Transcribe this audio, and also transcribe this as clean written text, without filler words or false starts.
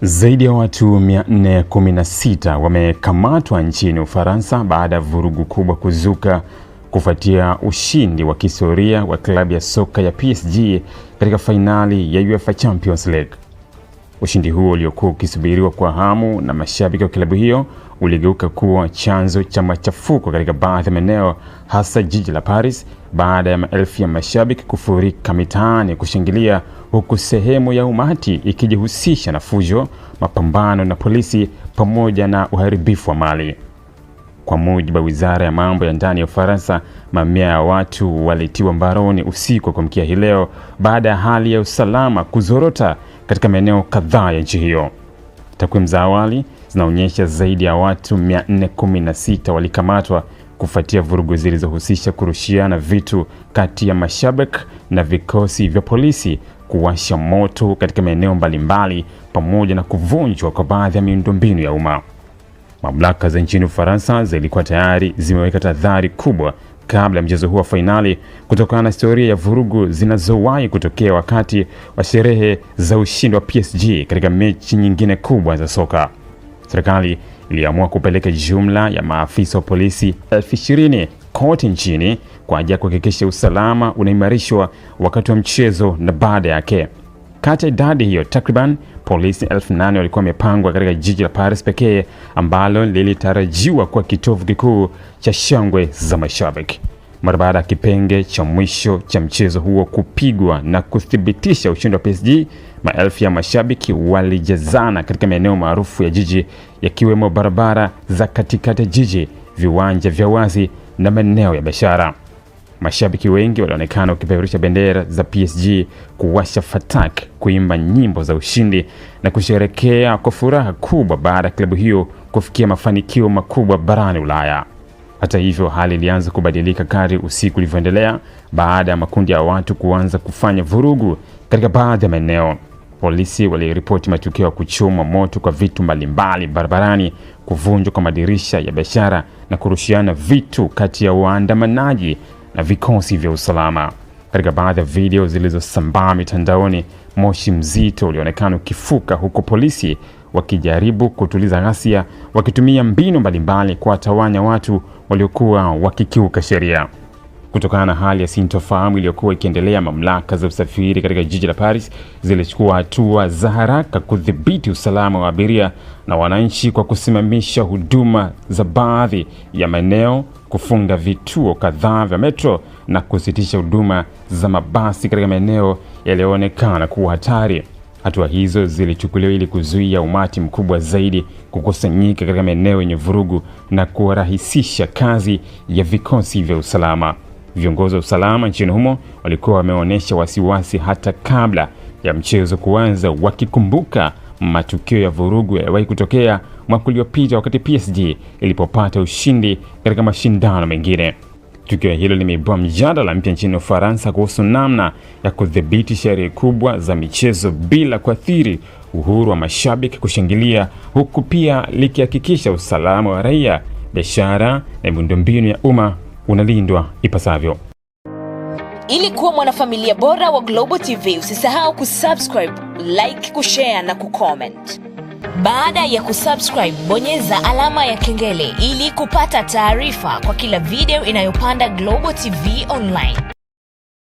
Zaidi ya watu 416 wamekamatwa nchini Ufaransa baada ya vurugu kubwa kuzuka kufuatia ushindi wa kihistoria wa klabu ya soka ya PSG katika fainali ya UEFA Champions League. Ushindi huo uliokuwa ukisubiriwa kwa hamu na mashabiki wa klabu hiyo uligeuka kuwa chanzo cha machafuko katika baadhi ya maeneo, hasa jiji la Paris, baada ya maelfu ya mashabiki kufurika mitaani kushangilia, huku sehemu ya umati ikijihusisha na fujo, mapambano na polisi pamoja na uharibifu wa mali. Kwa mujibu wa Wizara ya Mambo ya Ndani ya Ufaransa, mamia ya watu walitiwa mbaroni usiku wa kuamkia hii leo baada ya hali ya usalama kuzorota katika maeneo kadhaa ya nchi hiyo. Takwimu za awali zinaonyesha zaidi ya watu 416 walikamatwa kufuatia vurugu zilizohusisha kurushiana vitu kati ya mashabiki na vikosi vya polisi, kuwasha moto katika maeneo mbalimbali pamoja na kuvunjwa kwa baadhi ya miundombinu ya umma. Mamlaka za nchini Ufaransa zilikuwa tayari zimeweka tahadhari kubwa kabla ya mchezo huo wa fainali kutokana na historia ya vurugu zinazowahi kutokea wakati wa sherehe za ushindi wa PSG katika mechi nyingine kubwa za soka. Serikali iliamua kupeleka jumla ya maafisa wa polisi 20,000 kote nchini kwa ajili ya kuhakikisha usalama unaimarishwa wakati wa mchezo na baada yake. Kati ya idadi hiyo, takriban polisi 8,000 walikuwa wamepangwa katika jiji la Paris pekee, ambalo lilitarajiwa kuwa kitovu kikuu cha shangwe za mashabiki. Mara baada ya kipenge cha mwisho cha mchezo huo kupigwa na kuthibitisha ushindi wa PSG, maelfu ya mashabiki walijazana katika maeneo maarufu ya jiji, yakiwemo barabara za katikati ya jiji, viwanja vya wazi na maeneo ya biashara. Mashabiki wengi walionekana wakipeperusha bendera za PSG, kuwasha fataki, kuimba nyimbo za ushindi na kusherehekea kwa furaha kubwa baada ya klabu hiyo kufikia mafanikio makubwa barani Ulaya. Hata hivyo, hali ilianza kubadilika kadri usiku ulivyoendelea baada ya makundi ya watu kuanza kufanya vurugu katika baadhi ya maeneo. Polisi waliripoti matukio ya kuchoma moto kwa vitu mbalimbali barabarani, kuvunjwa kwa madirisha ya biashara na kurushiana vitu kati ya waandamanaji na vikosi vya usalama. Katika baadhi ya video zilizosambaa mitandaoni, moshi mzito ulionekana ukifuka, huko polisi wakijaribu kutuliza ghasia, wakitumia mbinu mbalimbali kuwatawanya watu waliokuwa wakikiuka sheria. Kutokana na hali ya sintofahamu iliyokuwa ikiendelea, mamlaka za usafiri katika jiji la Paris zilichukua hatua za haraka kudhibiti usalama wa abiria na wananchi kwa kusimamisha huduma za baadhi ya maeneo, kufunga vituo kadhaa vya metro na kusitisha huduma za mabasi katika maeneo yaliyoonekana kuwa hatari. Hatua hizo zilichukuliwa ili kuzuia umati mkubwa zaidi kukusanyika katika maeneo yenye vurugu na kurahisisha kazi ya vikosi vya usalama. Viongozi wa usalama nchini humo walikuwa wameonyesha wasiwasi hata kabla ya mchezo kuanza, wakikumbuka matukio ya vurugu yaliyowahi kutokea mwaka uliopita wakati PSG ilipopata ushindi katika mashindano mengine. Tukio hilo limeibua mjadala mpya nchini Ufaransa kuhusu namna ya kudhibiti sherehe kubwa za michezo bila kuathiri uhuru wa mashabiki kushangilia, huku pia likihakikisha usalama wa raia, biashara na miundombinu ya umma unalindwa ipasavyo. Ili kuwa mwanafamilia bora wa Global TV, usisahau kusubscribe, like, kushare na kucomment. Baada ya kusubscribe, bonyeza alama ya kengele ili kupata taarifa kwa kila video inayopanda Global TV Online.